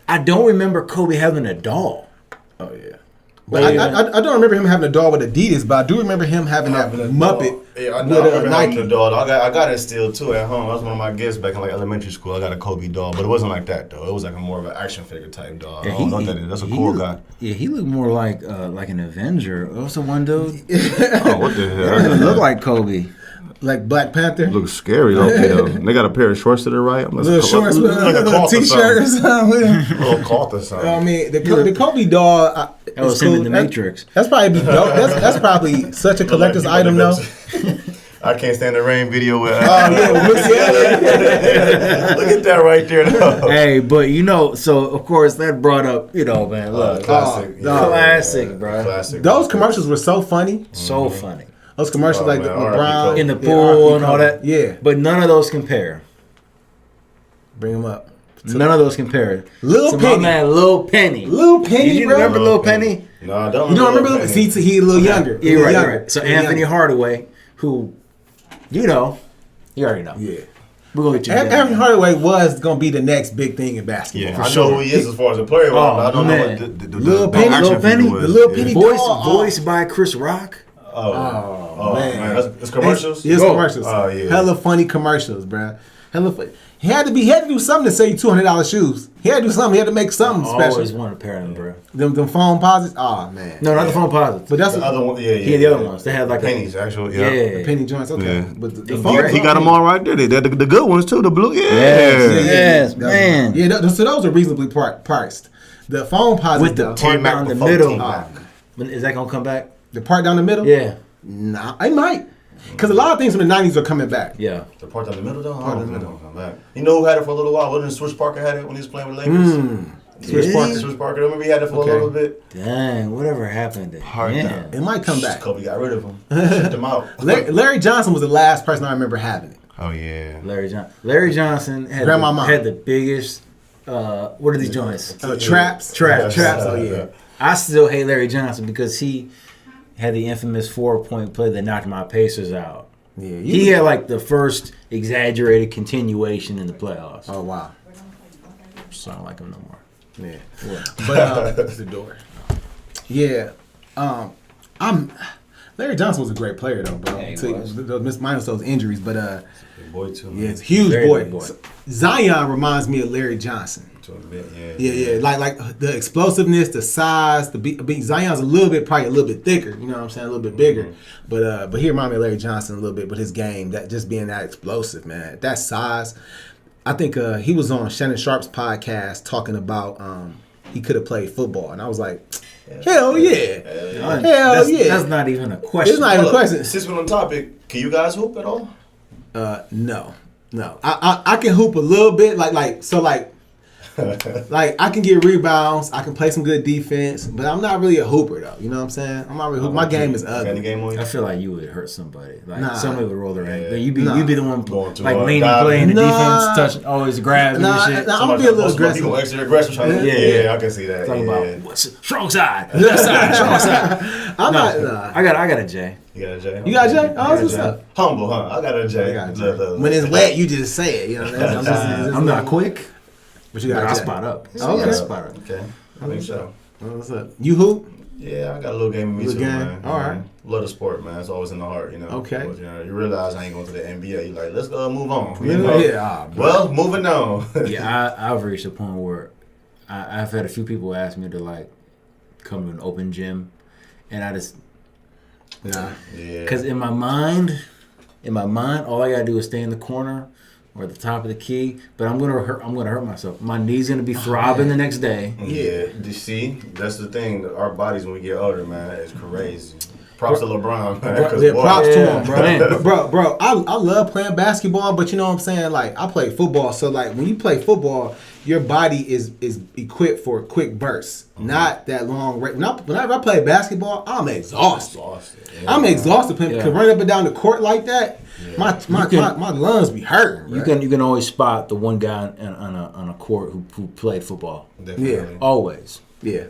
I don't remember Kobe having a doll. Oh yeah. But I don't remember him having a doll with Adidas, but I do remember him having that Muppet with Nike. The doll. I got it still too at home. That was one of my gifts back in like elementary school. I got a Kobe doll, but it wasn't like that though. It was like more of an action figure type doll. Yeah, I don't know what that is. That's a cool guy. Yeah, he looked more like an Avenger. What's the one dude? Oh, what the hell? He doesn't look like Kobe. Like Black Panther. Looks scary though. They got a pair of shorts to the right. Little shorts with like a little t-shirt or something. A little cloth or something. I mean, the Kobe doll. That was him in the Matrix. That's probably dope. That's probably such a collector's item though. I Can't Stand the Rain video with. Oh yeah, Look at that right there, though. Hey, but so of course that brought up, man, look, classic, bro. Classic. Those commercials were so funny. So funny. Those commercials like the LeBron in the pool and all that. Yeah, but none of those compare. Bring them up. None of those compare. Lil Penny. My man, Lil Penny. Lil Penny, you bro. remember Lil Penny? No, I don't. You don't remember Lil Penny? See, he a little younger. Yeah, right. So Anthony Hardaway, who, you already know. Yeah. We're gonna get you. Anthony Hardaway was gonna be the next big thing in basketball. Yeah, for I sure. know who he is as far as a player. But I don't know what the Lil Penny. The Lil Penny voiced by Chris Rock. Oh man. It's commercials? It's commercials. Oh, yeah. Hella funny commercials, bruh. Hella funny. He had to do something to sell you $200 shoes. He had to do something. He had to make something special. I always wanted a pair of them, bro. Them phone posits? Oh, man. No, not the phone posits. But that's the other one. Yeah, the other ones. They had like pennies, actually. The penny joints, okay. Yeah. But the phone, he got them all right there. They're the good ones, too. The blue. Yeah. Yes, man. Yeah, so those are reasonably priced. The phone posits, with the part down the middle. Is that going to come back? The part down the middle? Yeah. Nah, it might. Because a lot of things from the 90s are coming back. Yeah. The part down the middle, though? Part down the middle. Come back. You know who had it for a little while? Wasn't it Swiss Parker had it when he was playing with the Lakers? Swiss Parker. Remember he had it for a little bit? Dang, whatever happened to him? It might come back. Kobe got rid of him. Shipped him out. Larry Johnson was the last person I remember having it. Oh, yeah. Larry Johnson had the biggest, what are these joints? Traps. Oh, yeah. I still hate Larry Johnson because he had the infamous 4-point play that knocked my Pacers out. Yeah, he had like the first exaggerated continuation in the playoffs. Oh, wow. So I don't like him no more. Yeah. But that's the door. Yeah. Larry Johnson was a great player though, bro. Yeah, minus those injuries, but big boy too. Yeah, it's a huge boy. Zion reminds me of Larry Johnson. Yeah. Like the explosiveness, the size, the beat. Zion's probably a little bit thicker. You know what I'm saying? A little bit bigger. Mm-hmm. But he reminded me of Larry Johnson a little bit with his game, that just being that explosive, man. That size. I think he was on Shannon Sharp's podcast talking about he could have played football, and I was like, hell yeah. That's not even a question. It's not even a question. Since we're on topic, can you guys hoop at all? No. I can hoop a little bit, like I can get rebounds, I can play some good defense, but I'm not really a hooper though. You know what I'm saying? I'm not really hooper. My game is ugly. I feel like you would hurt somebody. Like somebody would roll their ankle. Yeah. You'd be the one like leaning, diving. playing the defense, touching, always grabbing and shit. I'm gonna be a little aggressive. People extra aggressive. Yeah, I can see that. Talking about what's strong side, left side, strong side. I'm not. I got a J. You got a J? You got a J? Oh, what's up? Humble, huh? I got a J. When it's wet, you just say it. You know, I'm not quick. But you got I spot up. Okay. I think so. What's up? You hoop? Yeah, I got a little game in me too, man. All right. Love the sport, man. It's always in the heart, you know. Okay. But, you realize I ain't going to the NBA. You're like, let's go move on. You know? Yeah. Well, moving on. Yeah, I've reached a point where I've had a few people ask me to like come to an open gym, and I just because in my mind, all I gotta do is stay in the corner or at the top of the key, but I'm gonna hurt myself. My knee's gonna be throbbing the next day. Yeah, you see, that's the thing. Our bodies when we get older, man, it's crazy. Props to LeBron, man. Props to him, bro. Bro, I love playing basketball, but you know what I'm saying? Like, I play football, so like when you play football, your body is equipped for quick bursts, not that long. Whenever I play basketball, I'm exhausted. I'm exhausted playing. Cause running up and down the court like that. Yeah. My lungs be hurting. You can always spot the one guy on a court who played football. Definitely. Yeah, always. Yeah.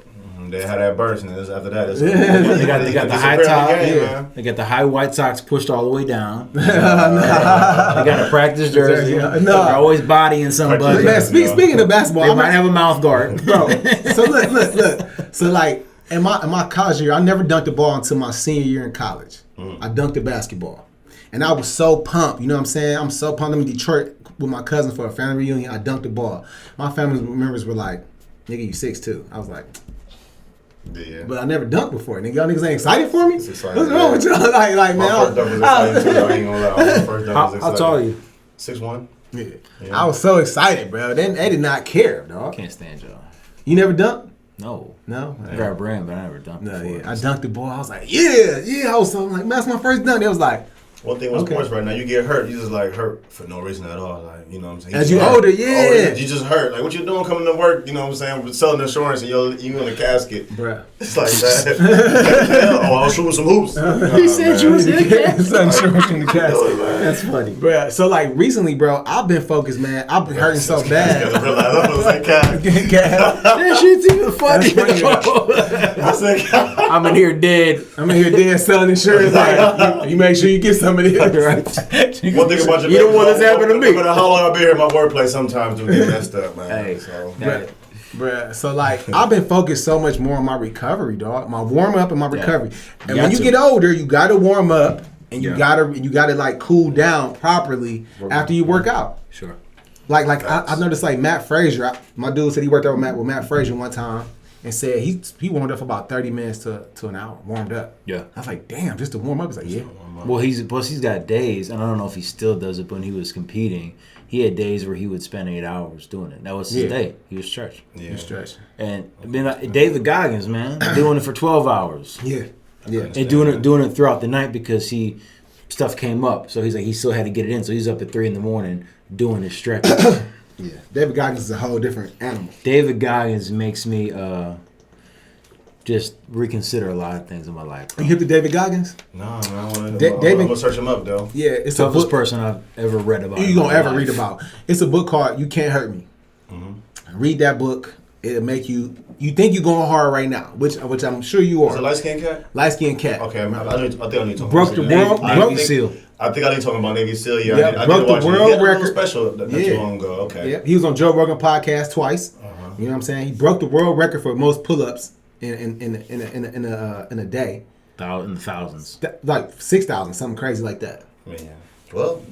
They had that burst, and after that, they got the high top. They got the high white socks pushed all the way down. They got a practice jersey. They're always bodying somebody. Man, speaking of basketball, they might have a mouth guard, bro. So look. So like in my college year, I never dunked the ball until my senior year in college. I dunked the basketball. And I was so pumped, you know what I'm saying? I'm so pumped. I'm in Detroit with my cousin for a family reunion. I dunked the ball. My family members were like, nigga, you 6'2". I was like, yeah. But I never dunked before, nigga. Y'all niggas ain't excited for me? What's wrong with y'all? Like, man. My first dunk was exciting too. I ain't gonna lie. My first dunk was exciting. I'll tell you. 6'1"? Yeah. I was so excited, bro. They did not care, dog. I can't stand y'all. You never dunked? No. I got a brand, but I never dunked before. I dunked the ball. I was like, yeah. I was like, man, that's my first dunk. They was like, One thing with sports right now, you get hurt, you just like hurt for no reason at all. Like, you know what I'm saying? As you older, you just hurt. Like, what you doing coming to work, you know what I'm saying, with selling insurance and you in a casket. Bruh. It's like that. I was shooting some hoops. He said you was in a casket. Selling in the casket. That's funny. Bruh. So, like, recently, bro, I've been focused, man. I've been hurting so bad. That shit's even funny. I'm in here dead. Selling insurance. Like, you make sure you get some of this. Right? One thing about you don't want this happen to me. No matter how long I've been here in my workplace, sometimes do get messed up, man. Hey, so. Bruh, so like I've been focused so much more on my recovery, dog. My warm up and my recovery. And when you get older, you gotta warm up and you gotta like cool down properly after you work out. Sure. Like I noticed like Matt Frazier. My dude said he worked out with Matt Frazier one time and said he warmed up for about 30 minutes to an hour. Warmed up. Yeah. I was like, damn, just to warm up. He's like, yeah. Well, he's got days, and I don't know if he still does it, but when he was competing, he had days where he would spend 8 hours doing it. That was his day. He was stretching. Yeah. He was stretching. And then David Goggins, man, doing it for 12 hours. Yeah. Yeah. And doing it throughout the night because stuff came up. So he's like, he still had to get it in. So he's up at 3 a.m. doing his stretching. Yeah. David Goggins is a whole different animal. David Goggins makes me just reconsider a lot of things in my life. Bro. You hip to David Goggins? No, man. I'm gonna search him up though. Yeah, it's the toughest person I've ever read about. You're gonna ever read about. It's a book called "You Can't Hurt Me." Mm-hmm. Read that book. It'll make you think you're going hard right now, which I'm sure you are. Is it light skinned cat? Light skinned cat. Okay, I think I need to talk broke the world. Navy SEAL. I think I need to talk about Navy SEAL. Yeah, yep, I broke the world record. Special not too long ago. Okay. Yeah, he was on Joe Rogan podcast twice. You know what I'm saying? He broke the world record for most pull-ups in a day. In the thousands. Like 6,000, something crazy like that. Man, well,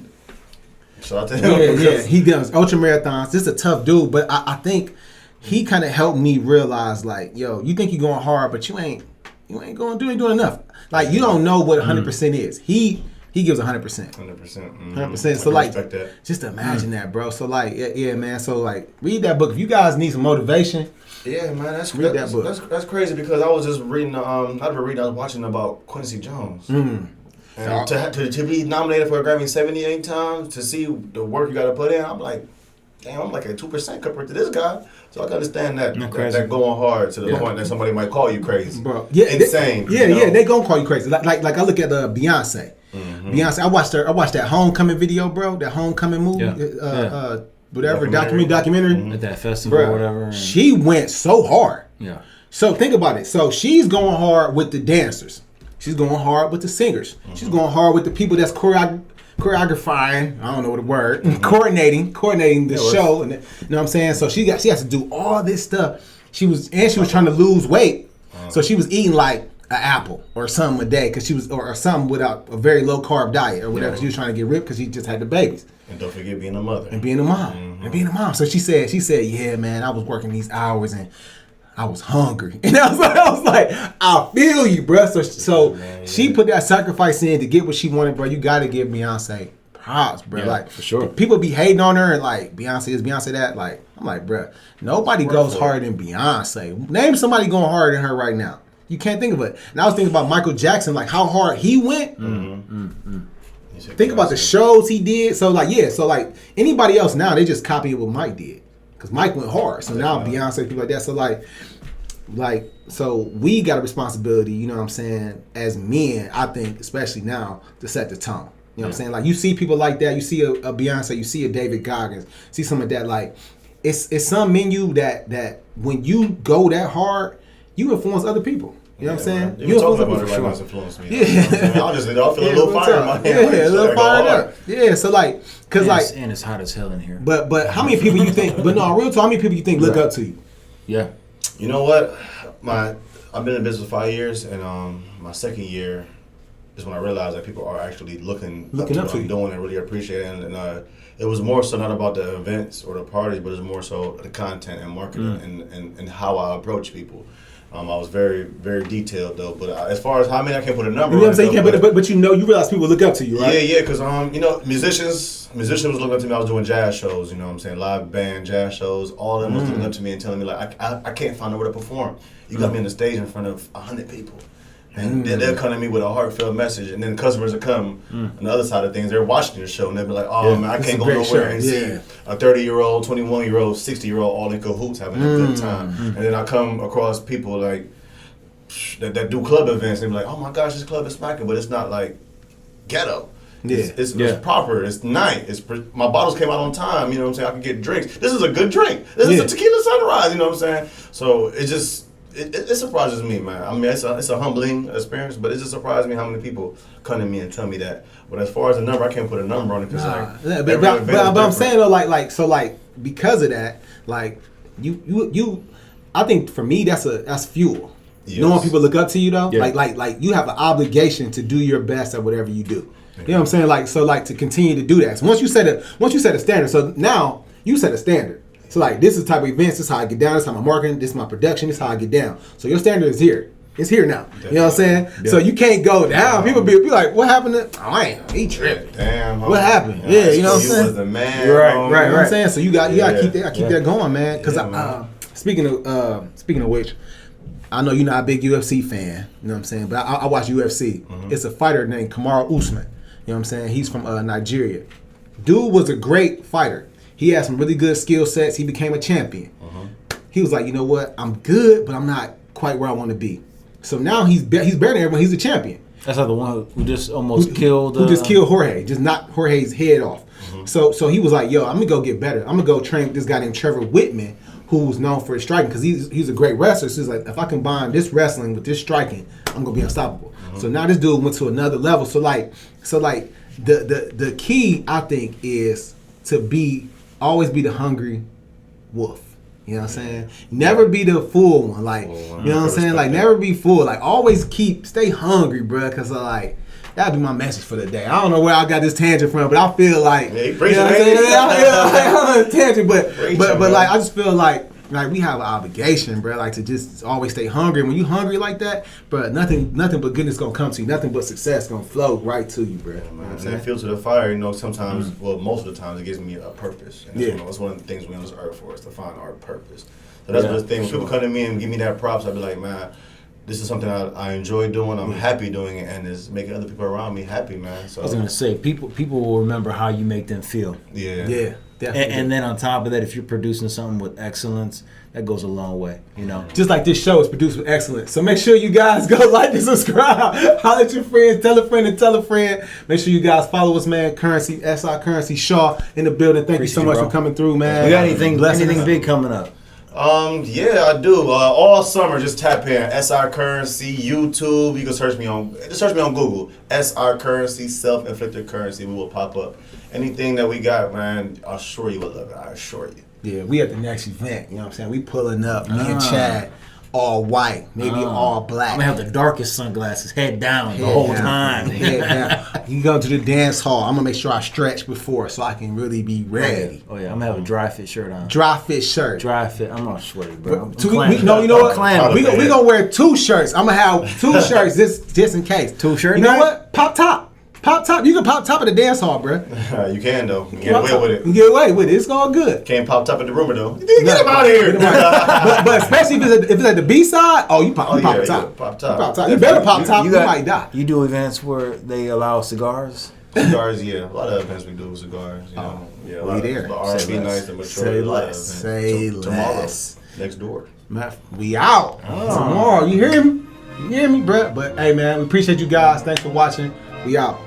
shout out to him. Yeah. He does ultra marathons. This is a tough dude, but I think he kind of helped me realize, like, yo, you think you're going hard, but you ain't doing enough. Like, you don't know what 100% is. He gives 100%. 100%. 100%. So like, just imagine that, bro. So like, yeah, man. So like, read that book if you guys need some motivation. Yeah, man, that's crazy because I was just reading. I was watching about Quincy Jones. And to be nominated for a Grammy 78 times, to see the work you got to put in, I'm like, damn, I'm like at 2% compared to this guy. So I can understand that going hard to the point that somebody might call you crazy, bro. Yeah, insane. They gonna call you crazy. Like I look at Beyonce. Mm-hmm. Beyonce, I watched that Homecoming video, bro. That Homecoming movie, whatever documentary at that festival, bro, or whatever. She went so hard. Yeah. So think about it. So she's going hard with the dancers. She's going hard with the singers. Mm-hmm. She's going hard with the people that's choreographing. I don't know what the word. Mm-hmm. Coordinating the show. And you know what I'm saying? So she has to do all this stuff. She was trying to lose weight. So she was eating like an apple or something a day because she was or something without a very low carb diet or whatever. Yeah. She was trying to get ripped because she just had the babies. And don't forget being a mother. And being a mom. Mm-hmm. And being a mom. So she said, yeah, man, I was working these hours and I was hungry. And I was like, I feel you, bro. So she put that sacrifice in to get what she wanted, bro. You got to give Beyonce props, bro. Yeah, like, for sure. People be hating on her and like, Beyonce is Beyonce that. Like, I'm like, bro, nobody goes harder than Beyonce. Name somebody going harder than her right now. You can't think of it. And I was thinking about Michael Jackson, like how hard he went. Think about the shows he did. So like, anybody else now, they just copy what Mike did. Because Mike went hard. So now Beyonce, people like that. So so we got a responsibility, you know what I'm saying, as men, I think, especially now, to set the tone. You know what I'm saying? Like, you see people like that. You see a Beyonce. You see a David Goggins. See some of that. Like, it's some menu that when you go that hard, you influence other people. You know what I'm saying? You talking about it right now influenced me. Yeah. I feel a little fire in my hand. Yeah, a little fired up. Yeah, so like, cause and it's hot as hell in here. But how many people you think? But no, real talk. How many people you think look up to you? Yeah. You know what? I've been in business for 5 years, and my second year is when I realized that people are actually looking up to what I'm doing and really appreciate it. And it was more so not about the events or the parties, but it's more so the content and marketing and how I approach people. I was very, very detailed though, but as far as how many, I can't put a number. You know what I'm saying? But you realize people look up to you, right? Yeah, because musicians was looking up to me. I was doing jazz shows, you know what I'm saying, live band jazz shows. All of them was looking up to me and telling me like, I can't find nowhere to perform. You got me on the stage in front of 100 people. And then they'll come to me with a heartfelt message, and then customers will come on the other side of things. They're watching the show, and they'll be like, "Oh man, I can't go nowhere and see a 30-year-old, 21-year-old, 60-year-old all in cahoots having a good time." And then I come across people like that do club events, and they be like, "Oh my gosh, this club is smacking," but it's not like ghetto. It's proper. It's nice. My bottles came out on time. You know what I'm saying? I can get drinks. This is a good drink. This is a tequila sunrise. You know what I'm saying? So it just. It surprises me, man. I mean, it's a humbling experience, but it just surprises me how many people come to me and tell me that. But as far as the number, I can't put a number on it because but I'm saying though, like because of that, like you, I think for me that's fuel. Yes. Knowing people look up to you though, like you have an obligation to do your best at whatever you do. You know what I'm saying? Like to continue to do that. So once you set a standard, so now you set a standard. So like this is the type of events, this is how I get down, this is how my marketing, this is my production, this is how I get down. So your standard is here. It's here now. Definitely. You know what I'm saying? Yeah. So you can't go down. People be like, what happened to he tripped. Damn. What happened? Yeah, you know what I'm saying? You was the man. Right. You know what I'm saying? So you gotta keep that going, man. Because speaking of which, I know you're not a big UFC fan, you know what I'm saying? But I watch UFC. Mm-hmm. It's a fighter named Kamaru Usman. You know what I'm saying? He's from Nigeria. Dude was a great fighter. He had some really good skill sets. He became a champion. He was like, you know what? I'm good, but I'm not quite where I want to be. So now he's better than everyone. He's a champion. That's like the one who just almost killed. Who just killed Jorge? Just knocked Jorge's head off. So he was like, yo, I'm gonna go get better. I'm gonna go train with this guy named Trevor Whitman, who's known for his striking because he's a great wrestler. So he's like, if I combine this wrestling with this striking, I'm gonna be unstoppable. So now this dude went to another level. So the key I think is to always be the hungry wolf. You know what I'm saying? Never be the full one. Like, you know what I'm saying? Like, never be full. Like, always stay hungry, bro. Because, like, that'd be my message for the day. I don't know where I got this tangent from, but I feel like, you know what I'm saying? I'm on a tangent, but like, I just feel like we have an obligation, bro, like to just always stay hungry. When you hungry like that, bro, nothing but goodness gonna come to you. Nothing but success gonna flow right to you, bro. Yeah, man. And fuel to the fire, you know, sometimes, well, most of the time, it gives me a purpose. And that's one of the things we on this earth for, is to find our purpose. So that's the thing. When people come to me and give me that props, I'll be like, man, this is something I enjoy doing. I'm happy doing it, and it's making other people around me happy, man. So I was gonna say, people will remember how you make them feel. Yeah. And then on top of that, if you're producing something with excellence, that goes a long way, you know. Just like this show is produced with excellence. So make sure you guys go like and subscribe. Holler at your friends, tell a friend and tell a friend. Make sure you guys follow us, man. Currency, SI Currency, Shaw in the building. Thank you so much for coming through, man. You got anything big coming up? Yeah, I do. All summer, just tap in SI Currency, YouTube. You can search me on Google. SI Currency, Self Inflicted Currency. We will pop up. Anything that we got, man, I assure you will love it. I assure you. Yeah, we at the next event. You know what I'm saying? We pulling up. Me and Chad, all white, maybe all black. I'm gonna have the darkest sunglasses, head down the whole time. Head down. You go to the dance hall. I'm gonna make sure I stretch before so I can really be ready. Oh yeah, I'm gonna have a dry fit shirt on. Dry fit shirt. Dry fit. I'm not sweaty, bro. You know what? We gonna wear 2 shirts. I'm gonna have 2 shirts just in case. 2 shirts. You know what? Pop top. Pop top. You can pop top at the dance hall, bro. You can though. You get away with it. You get away with it. It's all good. Can't pop top at the rumor though. Get him out of here. but especially if it's at the B side, you pop top. Yeah, pop top. You better pop top. You might die. You do events where they allow cigars? Cigars, yeah. A lot of events we do with cigars. You know. Yeah, a lot there. The R&B nights, the mature. Say less. Say less. Tomorrow, next door. Man, we out. Tomorrow. You hear me? You hear me, bro? But hey, man, we appreciate you guys. Thanks for watching. We out.